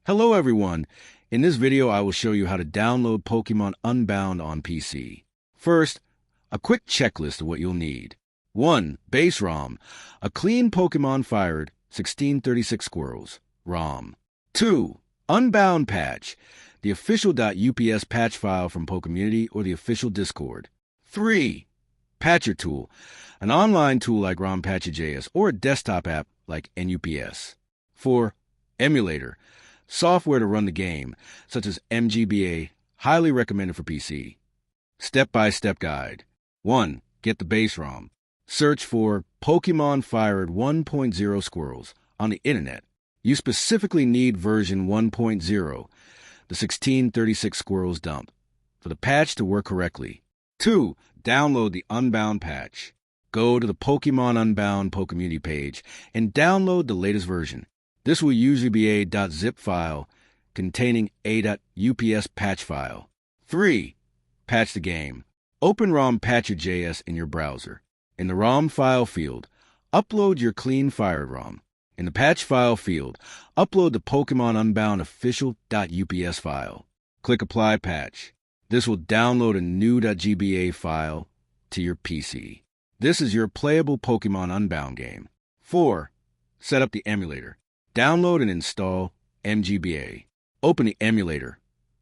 Hello everyone! In this video I will show you how to download Pokemon Unbound on PC. First, a quick checklist of what you'll need. 1. Base ROM, a clean Pokemon Fired 1636 Squirrels ROM. 2. Unbound patch, the official .ups patch file from Pokemmunity or the official Discord. 3. Patcher tool, an online tool like ROMpatcher.js or a desktop app like NUPS. 4. Emulator, software to run the game, such as MGBA, highly recommended for PC. Step-by-step guide. 1. Get the base ROM. Search for Pokemon Fired 1.0 Squirrels on the internet. You specifically need version 1.0, the 1636 Squirrels dump, for the patch to work correctly. 2. Download the Unbound patch. Go to the Pokemon Unbound Pokemmunity page and download the latest version. This will usually be a .zip file containing a .ups patch file. 3. Patch the game. Open ROMpatcher.js in your browser. In the ROM file field, upload your clean Fired ROM. In the patch file field, upload the Pokemon Unbound official .ups file. Click Apply Patch. This will download a new .gba file to your PC. This is your playable Pokemon Unbound game. 4. Set up the emulator. Download and install MGBA. Open the emulator.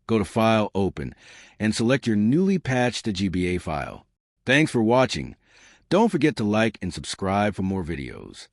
Go to File, Open, and select your newly patched GBA file. Thanks for watching. Don't forget to like and subscribe for more videos.